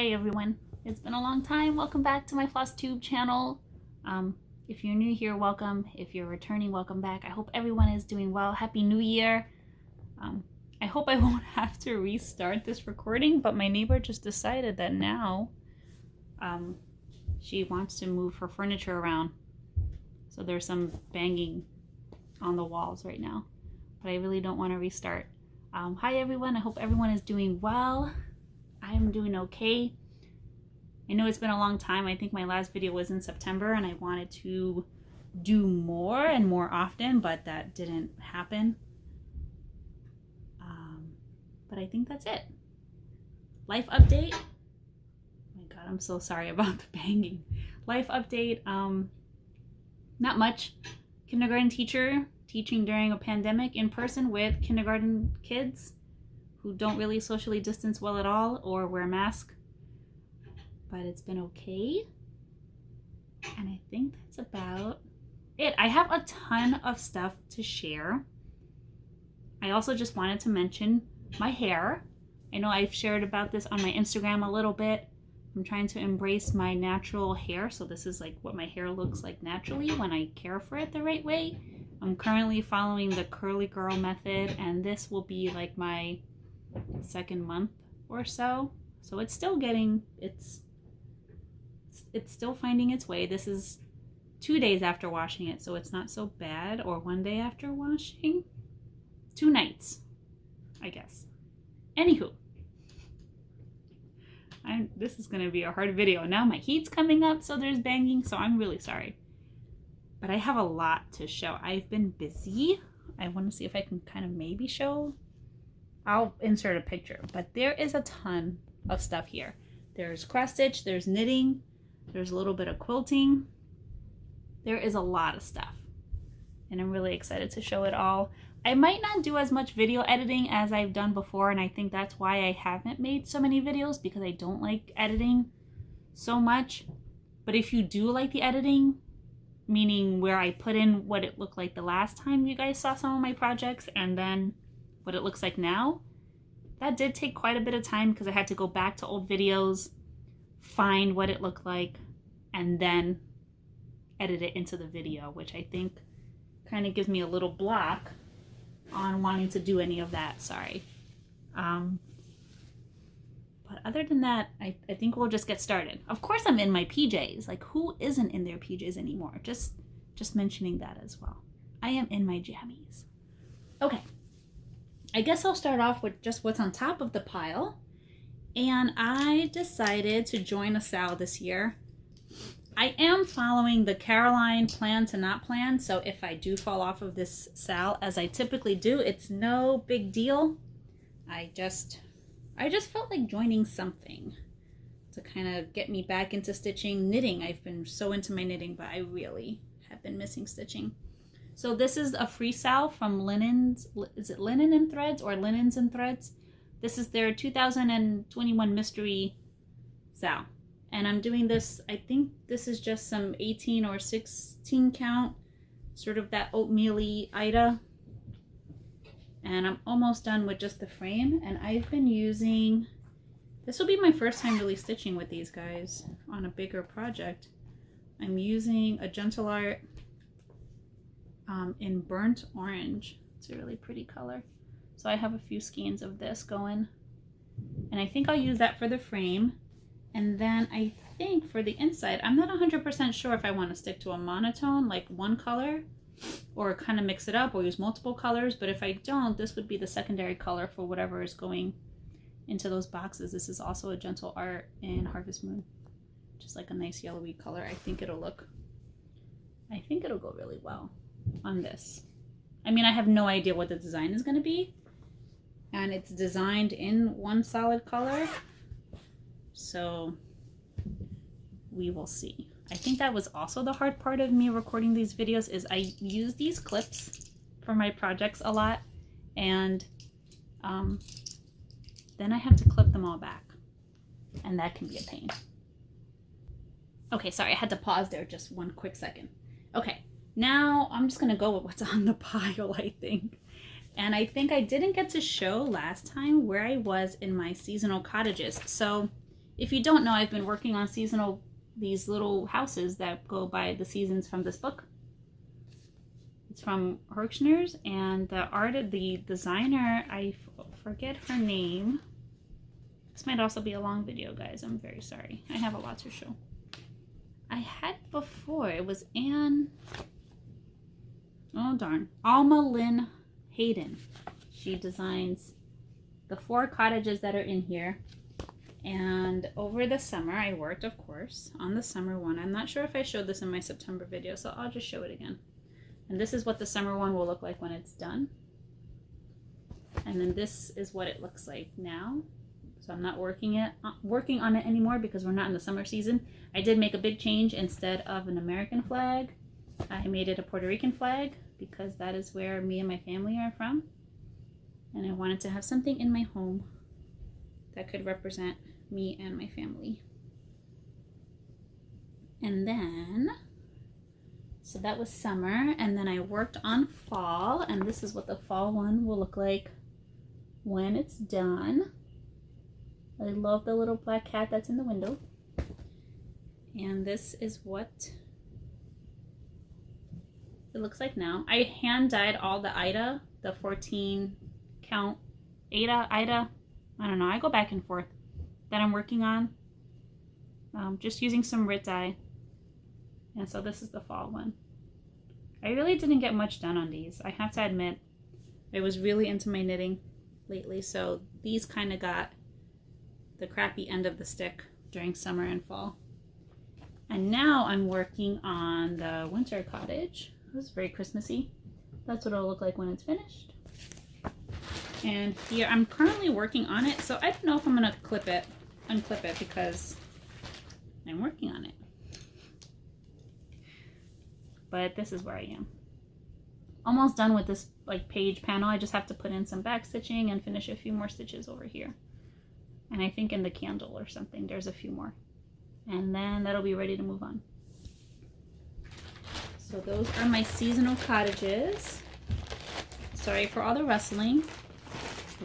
Hey everyone, it's been a long time. Welcome back to my Flosstube channel. If you're new here, welcome. If you're returning, welcome back. I hope everyone is doing well. Happy New Year. I hope I won't have to restart this recording, but my neighbor just decided that now she wants to move her furniture around. So there's some banging on the walls right now, but I really don't want to restart. Hi everyone, I hope everyone is doing well. I'm doing okay. I know it's been a long time. I think my last video was in September and I wanted to do more and more often, but that didn't happen. But I think that's it. Life update. Oh my God, I'm so sorry about the banging. Life update. Not much. Kindergarten teacher teaching during a pandemic in person with kindergarten kids who don't really socially distance well at all or wear a mask. But it's been okay. And I think that's about it. I have a ton of stuff to share. I also just wanted to mention my hair. I know I've shared about this on my Instagram a little bit. I'm trying to embrace my natural hair. So this is like what my hair looks like naturally when I care for it the right way. I'm currently following the curly girl method, and this will be like my second month or so. So it's still getting, it's still finding its way. This is 2 days after washing it, so it's not so bad, or 1 day after washing. 2 nights, I guess. Anywho, this is gonna be a hard video. Now my heat's coming up, so there's banging, so I'm really sorry. But I have a lot to show. I've been busy. I want to see if I can kind of maybe show. I'll insert a picture, but there is a ton of stuff here. There's cross stitch, there's knitting, there's a little bit of quilting. There is a lot of stuff, and I'm really excited to show it all. I might not do as much video editing as I've done before, and I think that's why I haven't made so many videos, because I don't like editing so much. But if you do like the editing, meaning where I put in what it looked like the last time you guys saw some of my projects and then what it looks like now, that did take quite a bit of time because I had to go back to old videos, find what it looked like, and then edit it into the video, which I think kind of gives me a little block on wanting to do any of that. Sorry. But other than that, I think we'll just get started. Of course I'm in my PJs. Like, who isn't in their PJs anymore? Just mentioning that as well. I am in my jammies. Okay. I guess I'll start off with just what's on top of the pile. And I decided to join a SAL this year. I am following the Caroline plan to not plan. So if I do fall off of this SAL, as I typically do, it's no big deal. I just felt like joining something to kind of get me back into stitching. Knitting, I've been so into my knitting, but I really have been missing stitching. So this is a free SAL from Linens. Is it Linen and Threads or Linens and Threads? This is their 2021 mystery SAL. And I'm doing this, I think this is just some 18 or 16 count, sort of that oatmeal-y Ida. And I'm almost done with just the frame, and I've been using, this will be my first time really stitching with these guys on a bigger project. I'm using a Gentle Art in burnt orange. It's a really pretty color. So I have a few skeins of this going, and I think I'll use that for the frame. And then I think for the inside, I'm not 100% sure if I want to stick to a monotone, like one color, or kind of mix it up or use multiple colors. But if I don't, this would be the secondary color for whatever is going into those boxes. This is also a Gentle Art in Harvest Moon, just like a nice yellowy color. I think it'll go really well on this. I mean, I have no idea what the design is going to be, and it's designed in one solid color, so we will see. I think that was also the hard part of me recording these videos, is I use these clips for my projects a lot, and then I have to clip them all back, and that can be a pain. Okay, sorry, I had to pause there just one quick second. Okay, now I'm just gonna go with what's on the pile, I think. And I think I didn't get to show last time where I was in my seasonal cottages. So If you don't know, I've been working on seasonal, these little houses that go by the seasons from this book. It's from Hirschner's, and the designer, I forget her name. This might also be a long video, guys. I'm very sorry. I have a lot to show. I had it before. It was Anne. Oh, darn. Alma Lynn Hayden. She designs the 4 cottages that are in here. And over the summer, I worked, of course, on the summer one. I'm not sure if I showed this in my September video, so I'll just show it again. And this is what the summer one will look like when it's done. And then this is what it looks like now. So I'm not working on it anymore because we're not in the summer season. I did make a big change. Instead of an American flag, I made it a Puerto Rican flag because that is where me and my family are from. And I wanted to have something in my home that could represent me and my family. And then, so that was summer, and then I worked on fall, and this is what the fall one will look like when it's done. I love the little black cat that's in the window. And this is what it looks like now. I hand dyed all the Ida, the 14 count Ida, I don't know, I go back and forth, that I'm working on. Just using some Rit dye. And so this is the fall one. I really didn't get much done on these. I have to admit, I was really into my knitting lately, so these kind of got the crappy end of the stick during summer and fall. And now I'm working on the winter cottage. It was very Christmassy. That's what it'll look like when it's finished. And here, I'm currently working on it, so I don't know if I'm gonna unclip it because I'm working on it. But this is where I am. Almost done with this like page panel. I just have to put in some back stitching and finish a few more stitches over here. And I think in the candle or something, there's a few more. And then that'll be ready to move on. So those are my seasonal cottages. Sorry for all the rustling.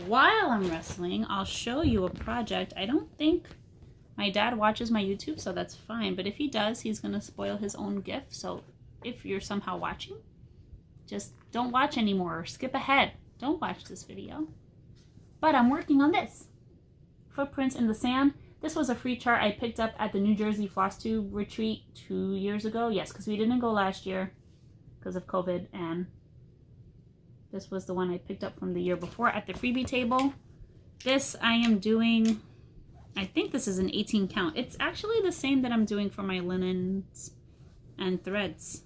While I'm wrestling, I'll show you a project. I don't think my dad watches my YouTube, so that's fine. But if he does, he's gonna spoil his own gift. So if you're somehow watching, just don't watch anymore or skip ahead. Don't watch this video. But I'm working on this. Footprints in the Sand. This was a free chart I picked up at the New Jersey Flosstube retreat 2 years ago. Yes, because we didn't go last year because of COVID, and this was the one I picked up from the year before at the freebie table. This I am doing, I think this is an 18 count. It's actually the same that I'm doing for my linens and threads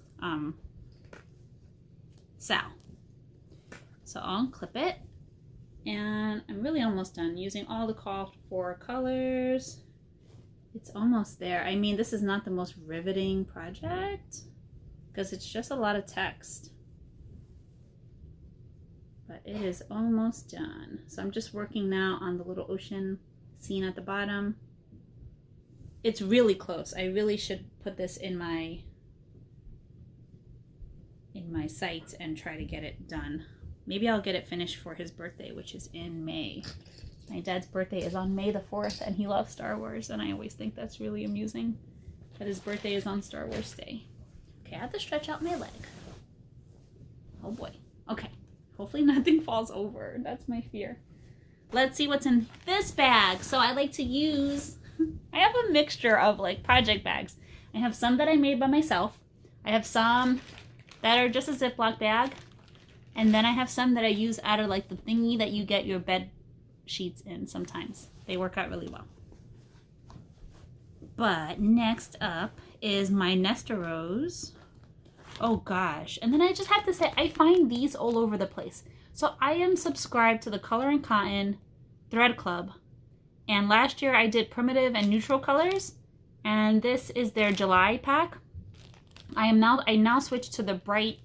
Sal. So I'll clip it, and I'm really almost done using all the called for colors. It's almost there. I mean, this is not the most riveting project because it's just a lot of text, but it is almost done. So I'm just working now on the little ocean scene at the bottom. It's really close. I really should put this in my sites and try to get it done. Maybe I'll get it finished for his birthday, which is in May. My dad's birthday is on May the 4th, and he loves Star Wars, and I always think that's really amusing that his birthday is on Star Wars Day. Okay, I have to stretch out my leg. Oh boy. Okay. Hopefully nothing falls over. That's my fear. Let's see what's in this bag. So I like to use, I have a mixture of like project bags. I have some that I made by myself. I have some that are just a Ziploc bag. And then I have some that I use out of like the thingy that you get your bed sheets in sometimes. They work out really well. But next up is my Nesta Rose. Oh gosh. And then I just have to say, I find these all over the place. So I am subscribed to the Color and Cotton Thread Club. And last year I did primitive and neutral colors. And this is their July pack. I now switched to the bright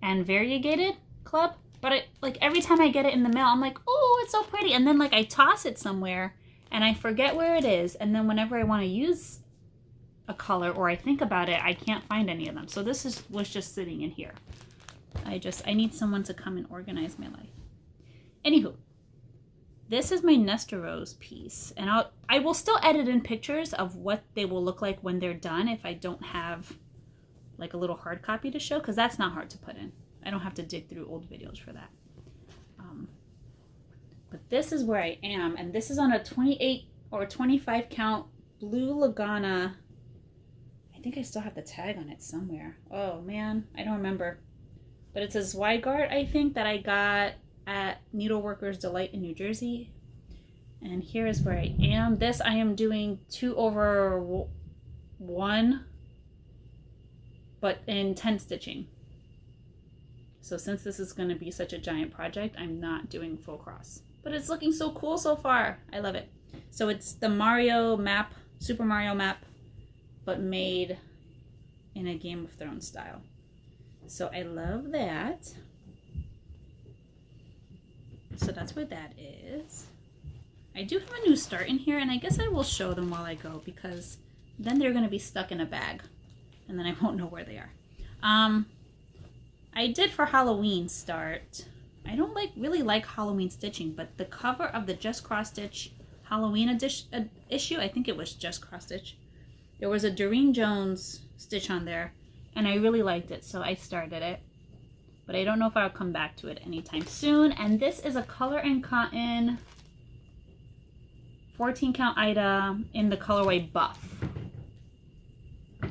and variegated club. But like every time I get it in the mail, I'm like, oh, it's so pretty. And then like I toss it somewhere and I forget where it is. And then whenever I want to use a color or I think about it, I can't find any of them. So this was just sitting in here. I need someone to come and organize my life. Anywho, this is my Nestor Rose piece, and I will still edit in pictures of what they will look like when they're done if I don't have like a little hard copy to show, because that's not hard to put in. I don't have to dig through old videos for that. But this is where I am, and this is on a 28 or 25 count blue Lagana. I think I still have the tag on it somewhere. Oh man, I don't remember. But it's a Zweigart, I think, that I got at Needleworkers Delight in New Jersey. And here is where I am. This I am doing 2/1, but in 10 stitching. So since this is going to be such a giant project, I'm not doing full cross. But it's looking so cool so far. I love it. So it's the Mario map, Super Mario map, but made in a Game of Thrones style. So I love that. So that's what that is. I do have a new start in here, and I guess I will show them while I go, because then they're going to be stuck in a bag, and then I won't know where they are. I did for Halloween start. I don't really like Halloween stitching, but the cover of the Just Cross Stitch Halloween issue, I think it was Just Cross Stitch, there was a Doreen Jones stitch on there, and I really liked it, so I started it. But I don't know if I'll come back to it anytime soon. And this is a Color and Cotton 14 count item in the colorway Buff.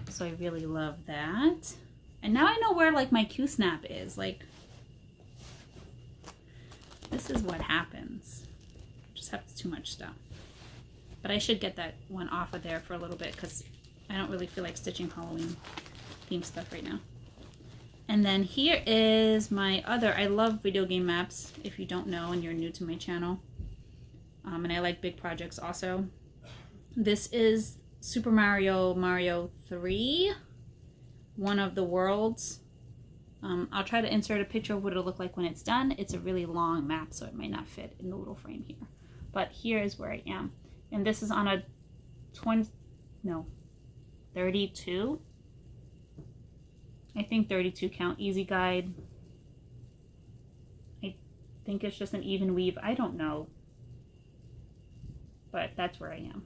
So I really love that. And now I know where like my Q-snap is. Like, this is what happens. Just have too much stuff. But I should get that one off of there for a little bit, because I don't really feel like stitching Halloween theme stuff right now. And then here is my other, I love video game maps, if you don't know and you're new to my channel. And I like big projects also. This is Super Mario 3, one of the worlds. I'll try to insert a picture of what it'll look like when it's done. It's a really long map, so it might not fit in the little frame here. But here is where I am. And this is on a 32. I think 32 count easy guide. I think it's just an even weave. I don't know. But that's where I am.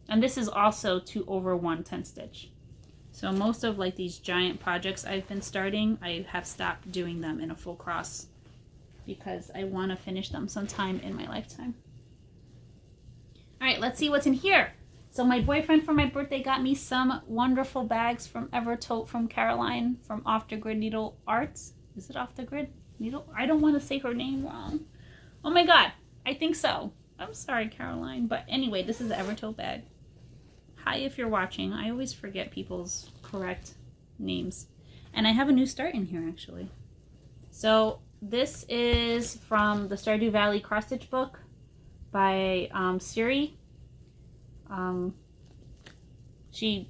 And this is also 2/1 10 stitch. So most of like these giant projects I've been starting, I have stopped doing them in a full cross because I want to finish them sometime in my lifetime. All right, let's see what's in here. So my boyfriend for my birthday got me some wonderful bags from Evertote from Caroline from Off the Grid Needle Arts. Is it Off the Grid Needle? I don't want to say her name wrong. Oh my God, I think so. I'm sorry, Caroline. But anyway, this is an Evertote bag. Hi, if you're watching. I always forget people's correct names. And I have a new start in here, actually. So this is from the Stardew Valley cross stitch book by Siri. She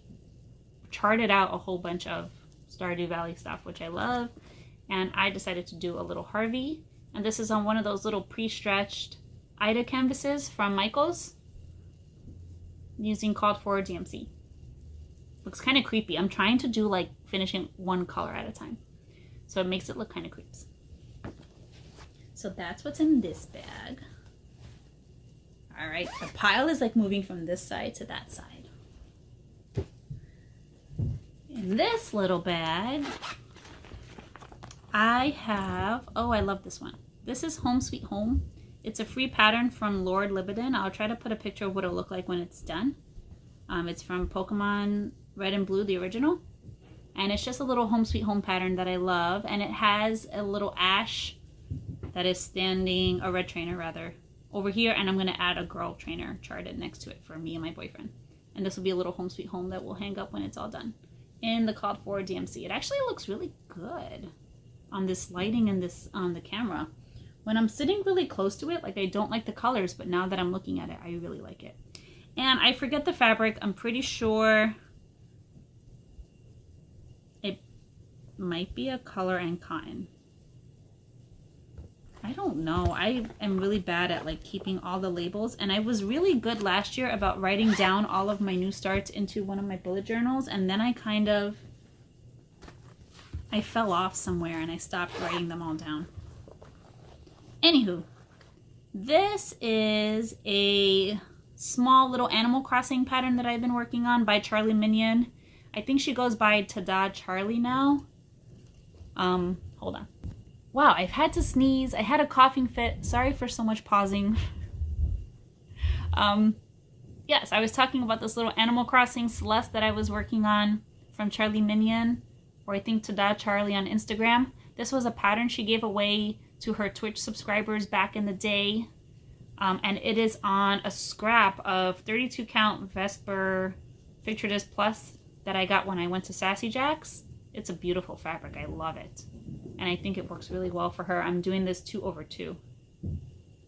charted out a whole bunch of Stardew Valley stuff, which I love. And I decided to do a little Harvey. And this is on one of those little pre-stretched Ida canvases from Michaels, using called for DMC. Looks kind of creepy. I'm trying to do like finishing one color at a time, so it makes it look kind of creeps. So that's what's in this bag. All right, the pile is like moving from this side to that side. In this little bag, I have, oh, I love this one. This is Home Sweet Home. It's a free pattern from Lord Libidin. I'll try to put a picture of what it'll look like when it's done. It's from Pokemon Red and Blue, the original. And it's just a little Home Sweet Home pattern that I love. And it has a little ash that is standing, a red trainer rather, over here. And I'm going to add a girl trainer charted next to it for me and my boyfriend. And this will be a little Home Sweet Home that will hang up when it's all done in the called for DMC. It actually looks really good on this lighting and this on the camera. When I'm sitting really close to it, like I don't like the colors, but now that I'm looking at it, I really like it. And I forget the fabric. I'm pretty sure it might be a Color and Cotton. I don't know. I am really bad at like keeping all the labels, and I was really good last year about writing down all of my new starts into one of my bullet journals, and then I fell off somewhere and I stopped writing them all down. Anywho, This is a small little Animal Crossing pattern that I've been working on by Charlie Minion. I think she goes by Tada Charlie now. Hold on. Wow, I've had to sneeze. I had a coughing fit. Sorry for so much pausing. Yes, I was talking about this little Animal Crossing Celeste that I was working on from Charlie Minion, or I think Tada Charlie on Instagram. This was a pattern she gave away to her Twitch subscribers back in the day. And it is on a scrap of 32 count Vesper Picture Disc Plus that I got when I went to Sassy Jack's. It's a beautiful fabric. I love it. And I think it works really well for her. I'm doing this 2/2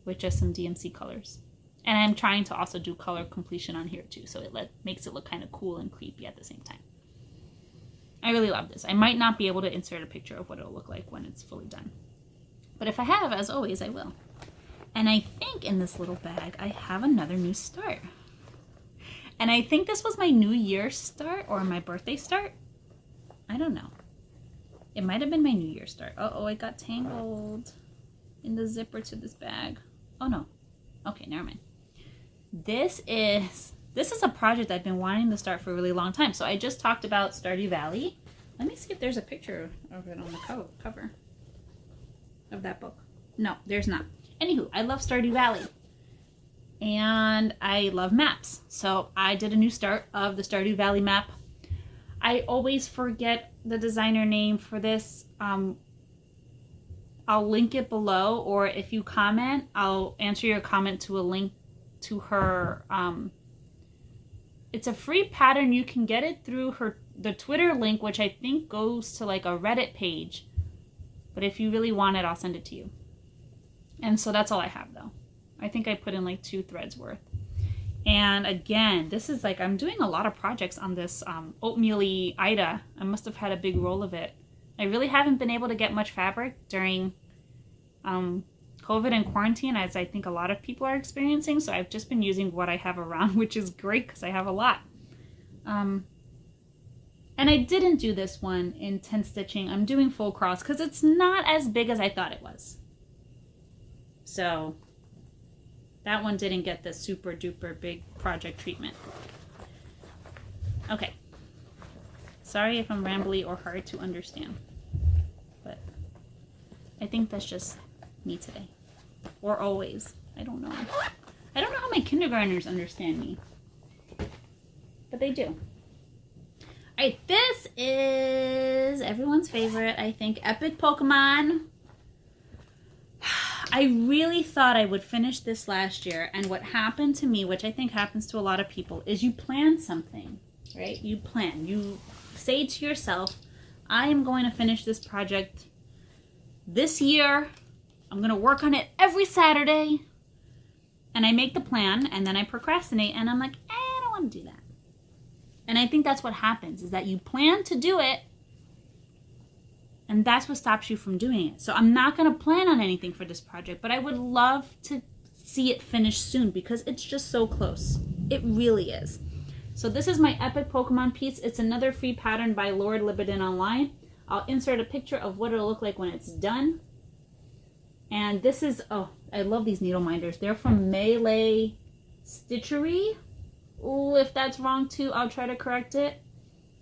with just some DMC colors. And I'm trying to also do color completion on here too, so it makes it look kind of cool and creepy at the same time. I really love this. I might not be able to insert a picture of what it'll look like when it's fully done. But if I have, as always, I will. And I think in this little bag, I have another new start. And I think this was my New Year's start or my birthday start. I don't know. It might have been my New Year's start. Uh-oh, I got tangled in the zipper to this bag. Oh, no. Okay, never mind. This is a project I've been wanting to start for a really long time. So I just talked about Stardew Valley. Let me see if there's a picture of it on the cover of that book. No, there's not. Anywho, I love Stardew Valley. And I love maps. So I did a new start of the Stardew Valley map. I always forget the designer name for this. I'll link it below, or if you comment, I'll answer your comment to a link to her. It's a free pattern. You can get it through the Twitter link, which I think goes to like a Reddit page. But if you really want it, I'll send it to you. And so that's all I have though. I think I put in like 2 threads worth. And again, this is like, I'm doing a lot of projects on this oatmeal-y Ida. I must have had a big roll of it. I really haven't been able to get much fabric during COVID and quarantine, as I think a lot of people are experiencing. So I've just been using what I have around, which is great because I have a lot. And I didn't do this one in 10 stitching. I'm doing full cross because it's not as big as I thought it was. So that one didn't get the super duper big project treatment. Okay. Sorry if I'm rambly or hard to understand. But I think that's just me today. Or always. I don't know. I don't know how my kindergartners understand me. But they do. Alright, this is everyone's favorite, I think, Epic Pokemon. I really thought I would finish this last year, and what happened to me, which I think happens to a lot of people, is you plan something, right? You plan. You say to yourself, I am going to finish this project this year. I'm going to work on it every Saturday. And I make the plan, and then I procrastinate, and I'm like, I don't want to do that. And I think that's what happens, is that you plan to do it, and that's what stops you from doing it. So I'm not going to plan on anything for this project, but I would love to see it finished soon because it's just so close. It really is. So this is my Epic Pokemon piece. It's another free pattern by Lord Libidin Online. I'll insert a picture of what it'll look like when it's done. And this is, oh, I love these needle minders. They're from Melee Stitchery. Oh, if that's wrong too, I'll try to correct it.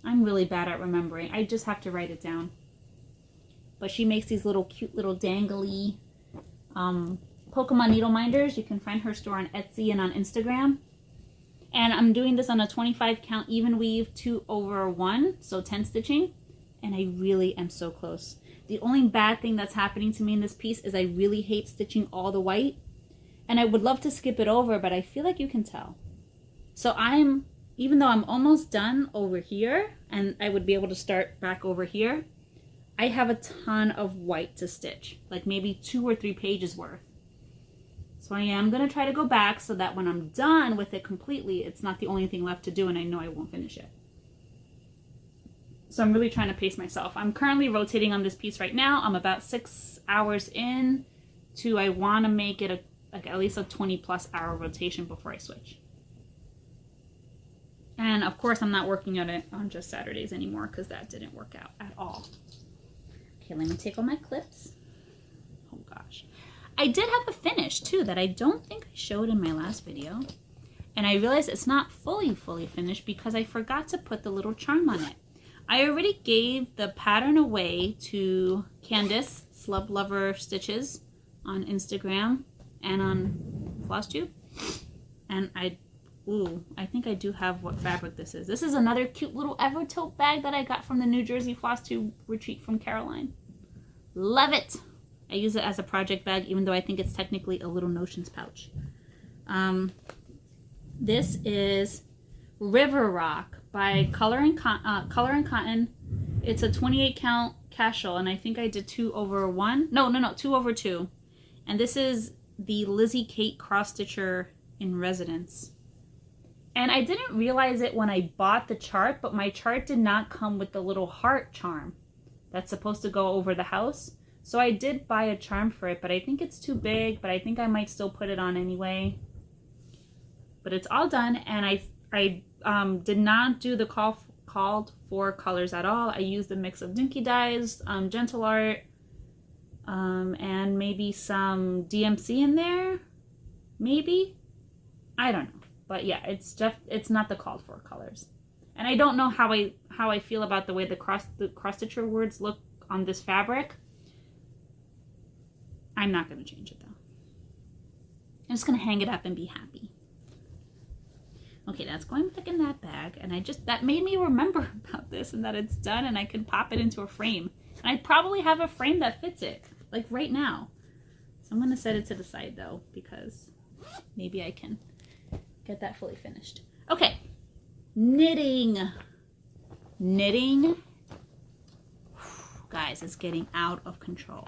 I'm really bad at remembering. I just have to write it down. But she makes these little cute little dangly Pokemon needle minders. You can find her store on Etsy and on Instagram. And I'm doing this on a 25 count even weave 2/1, so 10 stitching. And I really am so close. The only bad thing that's happening to me in this piece is I really hate stitching all the white. And I would love to skip it over, but I feel like you can tell. So even though I'm almost done over here, and I would be able to start back over here, I have a ton of white to stitch, like maybe 2 or 3 pages worth. So I am going to try to go back so that when I'm done with it completely, it's not the only thing left to do and I know I won't finish it. So I'm really trying to pace myself. I'm currently rotating on this piece right now. I'm about 6 hours in to, I want to make it at least a 20+ hour rotation before I switch. And of course I'm not working on it on just Saturdays anymore because that didn't work out at all. Okay, let me take all my clips. Oh gosh. I did have a finish too that I don't think I showed in my last video. And I realized it's not fully finished because I forgot to put the little charm on it. I already gave the pattern away to Candace, Slub Lover Stitches, on Instagram and on Flosstube. And I think I do have what fabric this is. This is another cute little ever tote bag that I got from the New Jersey Flosstube retreat from Caroline. Love it. I use it as a project bag, even though I think it's technically a little notions pouch. This is River Rock by Color and Cotton. It's a 28 count casual, and I think I did 2/1. No, 2/2. And this is the Lizzie Kate cross stitcher in residence. And I didn't realize it when I bought the chart, but my chart did not come with the little heart charm that's supposed to go over the house. So I did buy a charm for it, but I think it's too big, but I think I might still put it on anyway. But it's all done, and I did not do the called for colors at all. I used a mix of Dinky Dyes, Gentle Art, and maybe some DMC in there. Maybe? I don't know. But yeah, it's not the called for colors. And I don't know how I feel about the way the cross stitcher words look on this fabric. I'm not going to change it though. I'm just going to hang it up and be happy. Okay, that's going back in that bag, and that made me remember about this and that it's done and I can pop it into a frame. And I probably have a frame that fits it, like right now. So I'm going to set it to the side though, because maybe I can get that fully finished. Okay, knitting. Guys, it's getting out of control.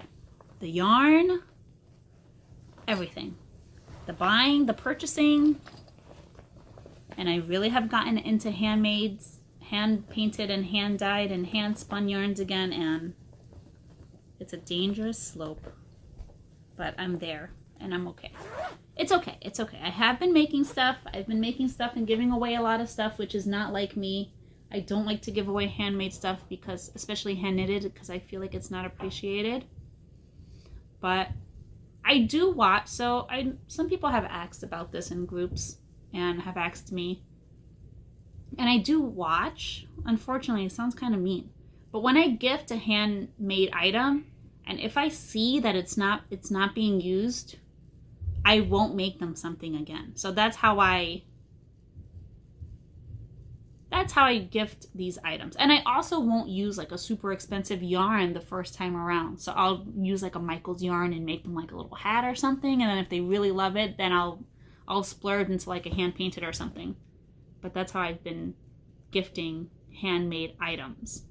The yarn, everything. The buying, the purchasing. And I really have gotten into handmades, hand painted and hand dyed and hand spun yarns again, and it's a dangerous slope, but I'm there and I'm okay. It's okay. It's okay. I have been making stuff. I've been making stuff and giving away a lot of stuff, which is not like me. I don't like to give away handmade stuff because, especially hand knitted, because I feel like it's not appreciated. But I do watch, so some people have asked about this in groups and have asked me. And I do watch. Unfortunately, it sounds kind of mean. But when I gift a handmade item, and if I see that it's not being used, I won't make them something again. So that's how I gift these items. And I also won't use like a super expensive yarn the first time around. So I'll use like a Michael's yarn and make them like a little hat or something. And then if they really love it, then I'll splurge into like a hand painted or something. But that's how I've been gifting handmade items,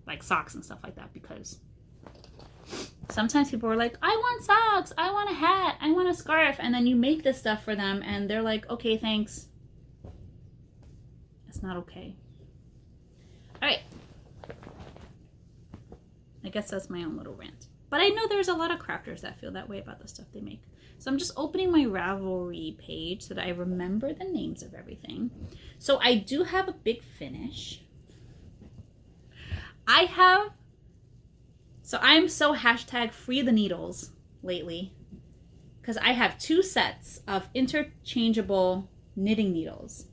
like socks and stuff like that, because sometimes people are like, I want socks, I want a hat, I want a scarf, and then you make this stuff for them and they're like, okay, thanks. It's not okay. All right. I guess that's my own little rant. But I know there's a lot of crafters that feel that way about the stuff they make. So I'm just opening my Ravelry page so that I remember the names of everything. So I do have a big finish. I'm so hashtag free the needles lately, because I have 2 sets of interchangeable knitting needles.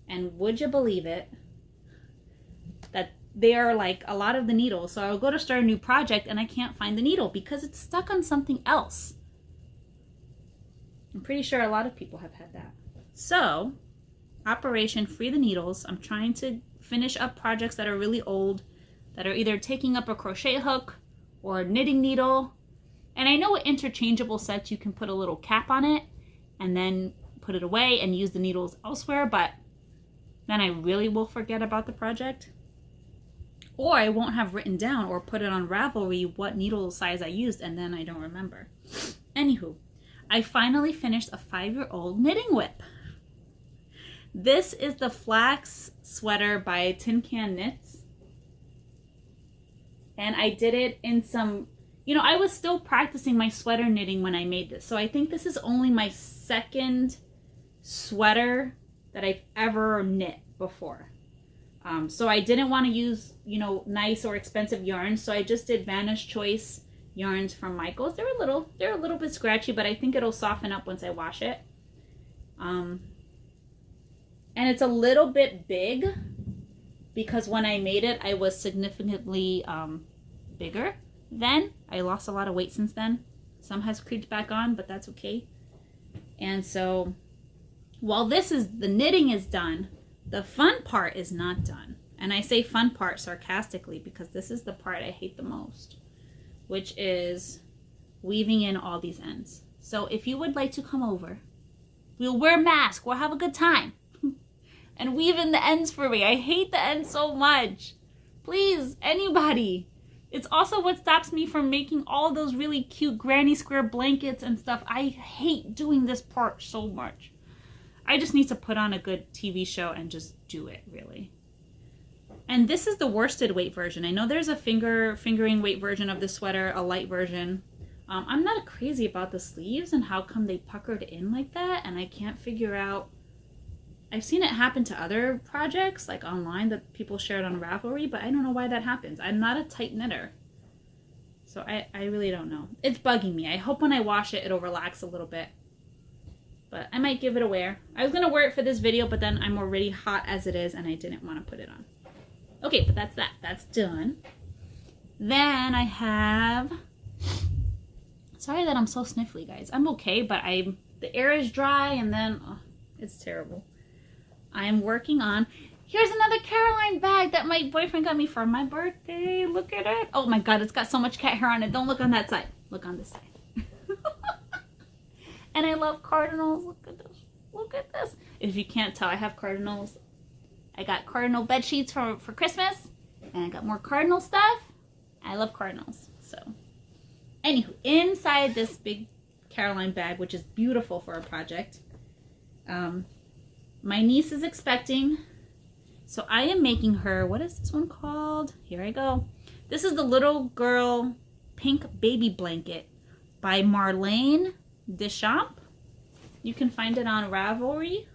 And would you believe it, that they are like a lot of the needles. So I'll go to start a new project and I can't find the needle because it's stuck on something else. I'm pretty sure a lot of people have had that. So, Operation Free the Needles. I'm trying to finish up projects that are really old, that are either taking up a crochet hook or a knitting needle. And I know with interchangeable sets you can put a little cap on it and then put it away and use the needles elsewhere, but then I really will forget about the project. Or I won't have written down or put it on Ravelry what needle size I used, and then I don't remember. Anywho, I finally finished a 5-year-old knitting whip. This is the flax sweater by Tin Can Knits. And I did it in some, I was still practicing my sweater knitting when I made this. So I think this is only my second sweater that I've ever knit before. So I didn't want to use, nice or expensive yarns. So I just did Vanish Choice yarns from Michaels. They're a little bit scratchy, but I think it'll soften up once I wash it. And it's a little bit big because when I made it, I was significantly bigger then. I lost a lot of weight since then. Some has creeped back on, but that's okay. And so while the knitting is done, the fun part is not done. And I say fun part sarcastically because this is the part I hate the most, which is weaving in all these ends. So if you would like to come over, we'll wear masks, we'll have a good time, and weave in the ends for me. I hate the ends so much. Please, anybody. It's also what stops me from making all those really cute granny square blankets and stuff. I hate doing this part so much. I just need to put on a good TV show and just do it, really. And this is the worsted weight version. I know there's a fingering weight version of the sweater, a light version. I'm not crazy about the sleeves and how come they puckered in like that, and I can't figure out. I've seen it happen to other projects, like online, that people shared on Ravelry, but I don't know why that happens. I'm not a tight knitter. So I really don't know. It's bugging me. I hope when I wash it, it'll relax a little bit. But I might give it a wear. I was going to wear it for this video, but then I'm already hot as it is, and I didn't want to put it on. Okay, but that's that. That's done. Then I have... Sorry that I'm so sniffly, guys. I'm okay, but the air is dry, and then... Oh, it's terrible. I am working on... Here's another Caroline bag that my boyfriend got me for my birthday. Look at it. Oh my god, it's got so much cat hair on it. Don't look on that side. Look on this side. And I love cardinals. Look at this. Look at this. If you can't tell, I have cardinals. I got cardinal bed sheets for Christmas. And I got more cardinal stuff. I love cardinals. So, anywho, inside this big Caroline bag, which is beautiful for a project, my niece is expecting, so I am making her, what is this one called? Here I go. This is the Little Girl Pink Baby Blanket by Marlene Deschamps. You can find it on Ravelry.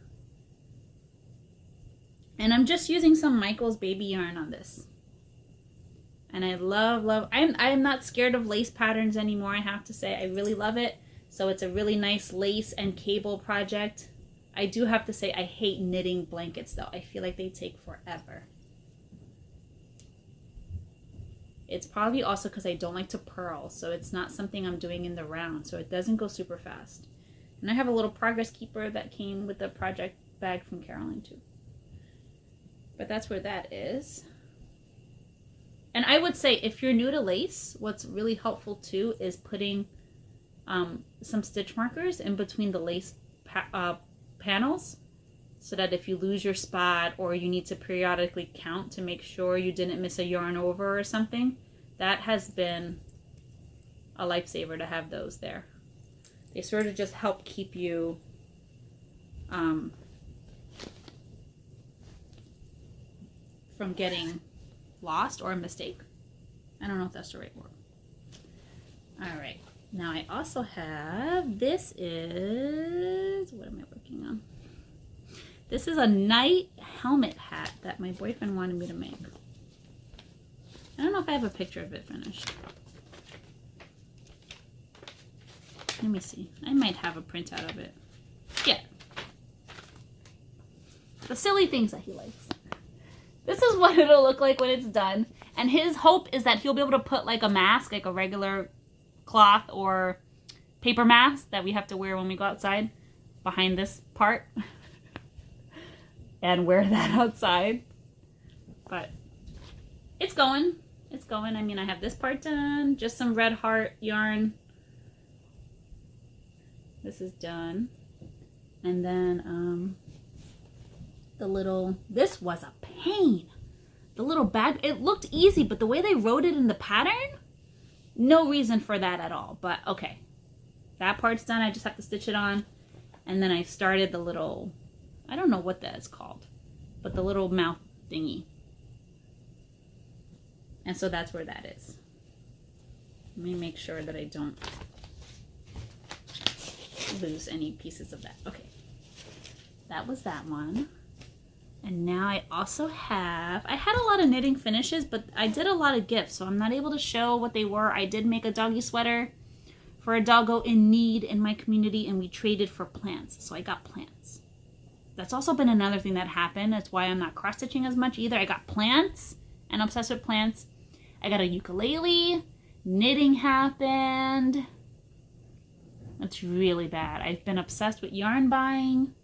And I'm just using some Michaels baby yarn on this. And I love, I am not scared of lace patterns anymore, I have to say. I really love it. So it's a really nice lace and cable project. I do have to say I hate knitting blankets though. I feel like they take forever. It's probably also because I don't like to purl, so it's not something I'm doing in the round, so it doesn't go super fast. And I have a little progress keeper that came with the project bag from Caroline too. But that's where that is. And I would say if you're new to lace, what's really helpful too is putting some stitch markers in between the lace panels, so that if you lose your spot or you need to periodically count to make sure you didn't miss a yarn over or something, that has been a lifesaver to have those there. They sort of just help keep you from getting lost or a mistake. I don't know if that's the right word. All right. Now I also have, this is, what am I working on? This is a night helmet hat that my boyfriend wanted me to make. I don't know if I have a picture of it finished. Let me see. I might have a printout of it. Yeah. The silly things that he likes. This is what it'll look like when it's done. And his hope is that he'll be able to put like a mask, like a regular cloth or paper mask that we have to wear when we go outside behind this part and wear that outside. But it's going. It's going. I mean, I have this part done. Just some red heart yarn. This is done. And then the little, this was a pain. The little bag, it looked easy, but the way they wrote it in the pattern, no reason for that at all. But okay, that part's done. I just have to stitch it on. And then I started the little, I don't know what that is called, but the little mouth thingy. And so that's where that is. Let me make sure that I don't lose any pieces of that. Okay, that was that one. And now I also have, I had a lot of knitting finishes, but I did a lot of gifts, so I'm not able to show what they were. I did make a doggy sweater for a doggo in need in my community, and we traded for plants, so I got plants. That's also been another thing that happened. That's why I'm not cross-stitching as much either. I got plants and obsessed with plants. I got a ukulele. Knitting happened. That's really bad. I've been obsessed with yarn buying.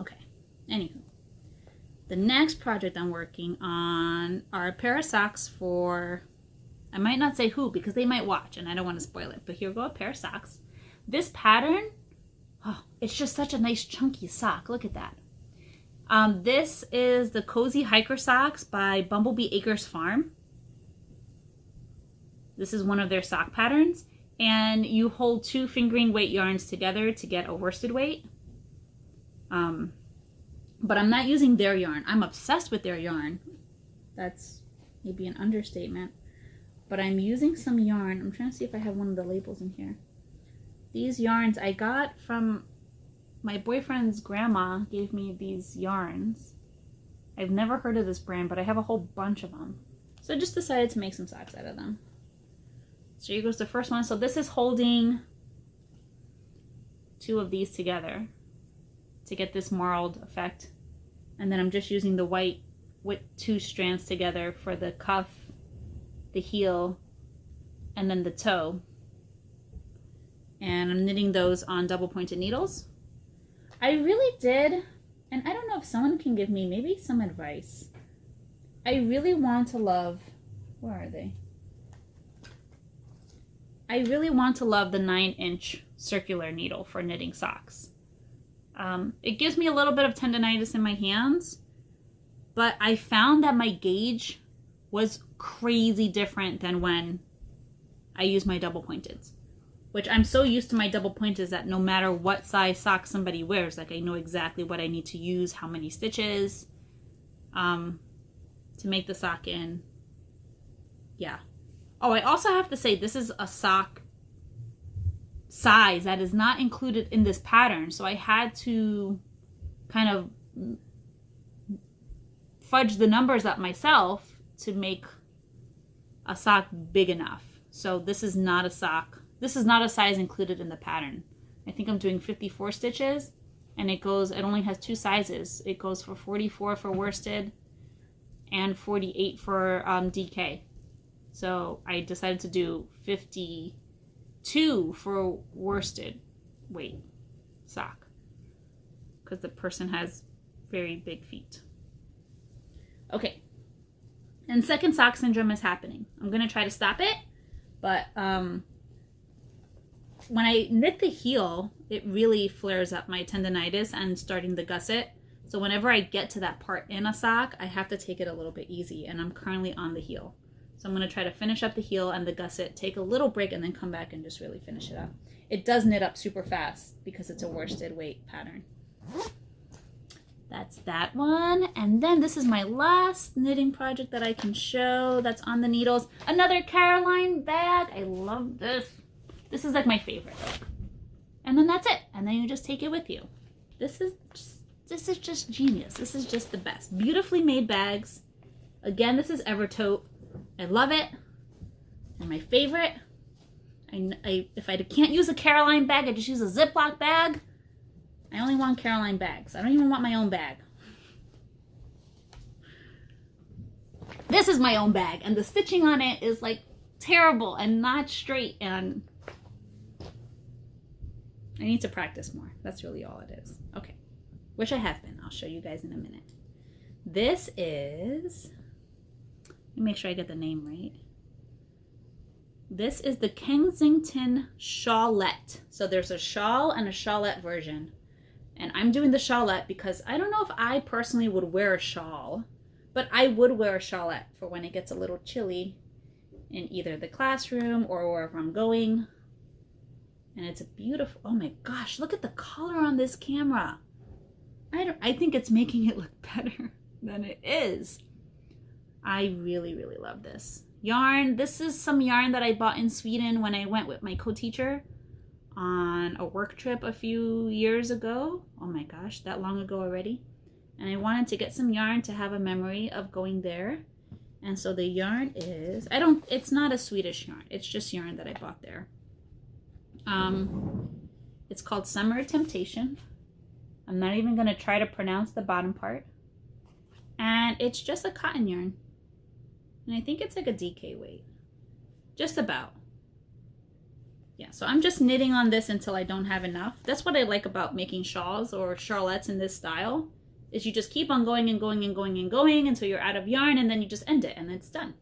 Okay, anywho. The next project I'm working on are a pair of socks for, I might not say who because they might watch and I don't want to spoil it, but here go a pair of socks. This pattern, oh, it's just such a nice chunky sock. Look at that. This is the Cozy Hiker Socks by Bumblebee Acres Farm. This is one of their sock patterns, and you hold 2 fingering weight yarns together to get a worsted weight. But I'm not using their yarn. I'm obsessed with their yarn. That's maybe an understatement. But I'm using some yarn. I'm trying to see if I have one of the labels in here. These yarns I got from my boyfriend's grandma, gave me these yarns. I've never heard of this brand, but I have a whole bunch of them. So I just decided to make some socks out of them. So here goes the first one. So this is holding 2 of these together to get this marled effect. And then I'm just using the white with 2 strands together for the cuff, the heel, and then the toe. And I'm knitting those on double pointed needles. I really did, and I don't know if someone can give me maybe some advice. I really want to love, where are they? I really want to love the 9-inch circular needle for knitting socks. It gives me a little bit of tendonitis in my hands, but I found that my gauge was crazy different than when I use my double pointeds, which I'm so used to my double pointeds that no matter what size sock somebody wears, like I know exactly what I need to use, how many stitches, to make the sock in. Yeah. Oh, I also have to say this is a sock size that is not included in this pattern, so I had to kind of fudge the numbers up myself to make a sock big enough. So this is not a sock. This is not a size included in the pattern. I think I'm doing 54 stitches, and it only has 2 sizes. It goes for 44 for worsted and 48 for DK. So I decided to do 52 for worsted weight sock because the person has very big feet. Okay, and second sock syndrome is happening. I'm gonna try to stop it, but when I knit the heel, it really flares up my tendonitis and starting the gusset. So whenever I get to that part in a sock, I have to take it a little bit easy, and I'm currently on the heel. So I'm going to try to finish up the heel and the gusset, take a little break, and then come back and just really finish it up. It does knit up super fast because it's a worsted weight pattern. That's that one. And then this is my last knitting project that I can show that's on the needles. Another Caroline bag. I love this. This is like my favorite. And then that's it. And then you just take it with you. This is just genius. This is just the best. Beautifully made bags. Again, this is Evertote. I love it. And my favorite. If I can't use a Caroline bag, I just use a Ziploc bag. I only want Caroline bags. I don't even want my own bag. This is my own bag, and the stitching on it is like terrible and not straight, and I need to practice more. That's really all it is. Okay. Which I have been. I'll show you guys in a minute. This is, let me make sure I get the name right. This is the Kensington Shawlette. So there's a shawl and a shawlette version. And I'm doing the shawlette because I don't know if I personally would wear a shawl, but I would wear a shawlette for when it gets a little chilly in either the classroom or wherever I'm going. And it's a beautiful, oh my gosh, look at the color on this camera. I think it's making it look better than it is. I really, really love this. Yarn, this is some yarn that I bought in Sweden when I went with my co-teacher on a work trip a few years ago. Oh my gosh, that long ago already. And I wanted to get some yarn to have a memory of going there. And so the yarn is, it's not a Swedish yarn. It's just yarn that I bought there. It's called Summer Temptation. I'm not even going to try to pronounce the bottom part. And it's just a cotton yarn. And I think it's like a DK weight. Just about. Yeah, so I'm just knitting on this until I don't have enough. That's what I like about making shawls or charlettes in this style. Is you just keep on going and going and going and going until you're out of yarn, and then you just end it and it's done.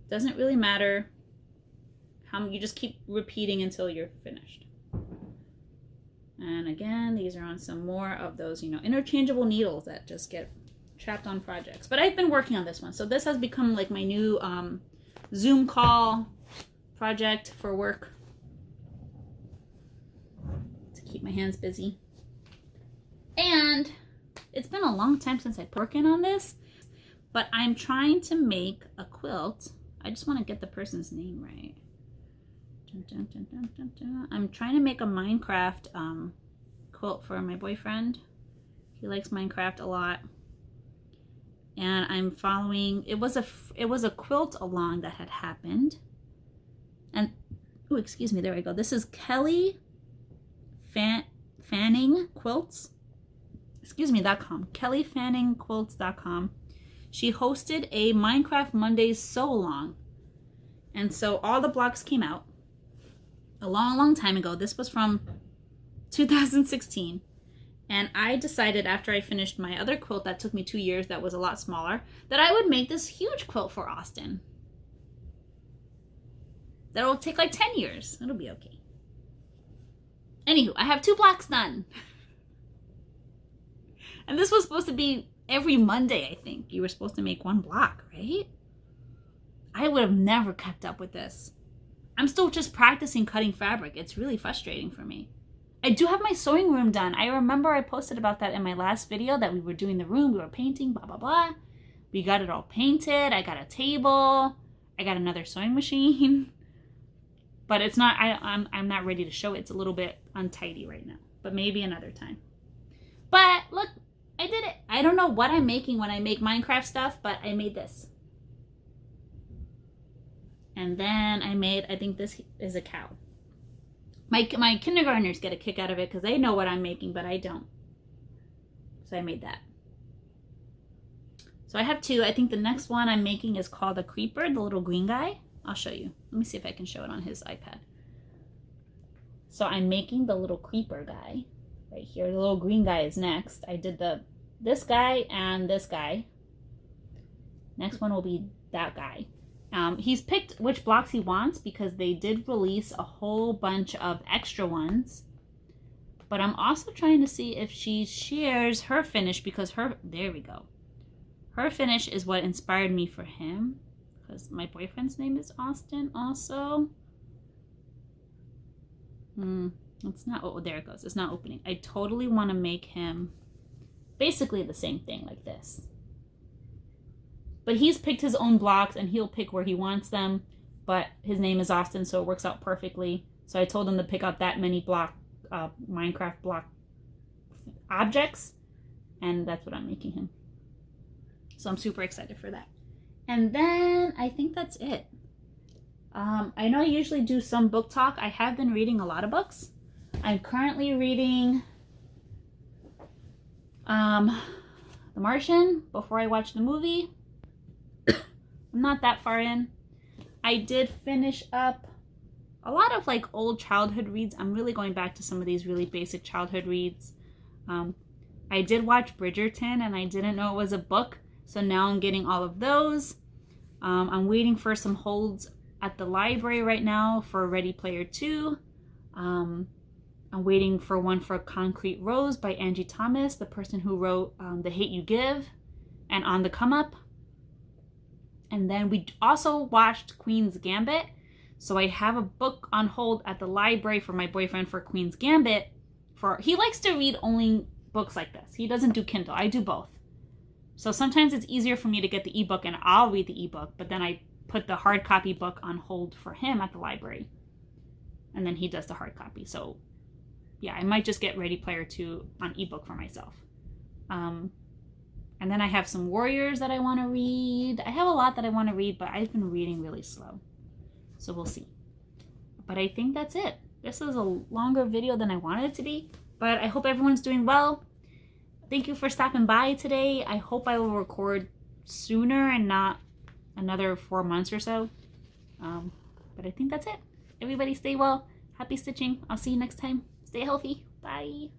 Doesn't really matter how, you just keep repeating until you're finished. And again, these are on some more of those, you know, interchangeable needles that just get trapped on projects. But I've been working on this one. So this has become like my new Zoom call project for work. To keep my hands busy. And it's been a long time since I've worked on this, but I'm trying to make a quilt. I just want to get the person's name right. Dun, dun, dun, dun, dun, dun. I'm trying to make a Minecraft quilt for my boyfriend. He likes Minecraft a lot. And I'm following, it was a quilt along that had happened. And, oh, excuse me, there we go. This is Kelly Fanning Quilts. .com. KellyFanningQuilts.com. She hosted a Minecraft Mondays sew along. And so all the blocks came out a long time ago. This was from 2016. And I decided after I finished my other quilt that took me 2 years, that was a lot smaller, that I would make this huge quilt for Austin. That'll take like 10 years. It'll be okay. Anywho, I have 2 blocks done. And this was supposed to be every Monday, I think. You were supposed to make 1 block, right? I would have never kept up with this. I'm still just practicing cutting fabric. It's really frustrating for me. I do have my sewing room done. I remember I posted about that in my last video that we were doing the room. We were painting, blah, blah, blah. We got it all painted. I got a table. I got another sewing machine. But it's not, I'm not ready to show it. It's a little bit untidy right now. But maybe another time. But look. I did it. I don't know what I'm making when I make Minecraft stuff, but I made this. And then I made, I think this is a cow. My kindergartners get a kick out of it because they know what I'm making, but I don't. So I made that. So I have 2. I think the next one I'm making is called a creeper, the little green guy. I'll show you. Let me see if I can show it on his iPad. So I'm making the little creeper guy. Right here, the little green guy is next. I did this guy and this guy. Next one will be that guy. He's picked which blocks he wants because they did release a whole bunch of extra ones. But I'm also trying to see if she shares her finish because there we go. Her finish is what inspired me for him because my boyfriend's name is Austin also. It's not, oh, there it goes. It's not opening. I totally want to make him basically the same thing like this. But he's picked his own blocks and he'll pick where he wants them. But his name is Austin, so it works out perfectly. So I told him to pick out that many Minecraft block objects. And that's what I'm making him. So I'm super excited for that. And then I think that's it. I know I usually do some book talk. I have been reading a lot of books. I'm currently reading The Martian before I watch the movie. I'm not that far in. I did finish up a lot of like old childhood reads. I'm really going back to some of these really basic childhood reads. I did watch Bridgerton and I didn't know it was a book. So now I'm getting all of those. I'm waiting for some holds at the library right now for Ready Player 2. I'm waiting for one for Concrete Rose by Angie Thomas, the person who wrote The Hate You Give and On the Come Up. And then we also watched Queen's Gambit. So I have a book on hold at the library for my boyfriend for Queen's Gambit. He likes to read only books like this. He doesn't do Kindle. I do both. So sometimes it's easier for me to get the ebook and I'll read the ebook, but then I put the hard copy book on hold for him at the library. And then he does the hard copy. So yeah, I might just get Ready Player 2 on ebook for myself. And then I have some Warriors that I want to read. I have a lot that I want to read, but I've been reading really slow. So we'll see. But I think that's it. This is a longer video than I wanted it to be. But I hope everyone's doing well. Thank you for stopping by today. I hope I will record sooner and not another 4 months or so. But I think that's it. Everybody stay well. Happy stitching. I'll see you next time. Stay healthy. Bye.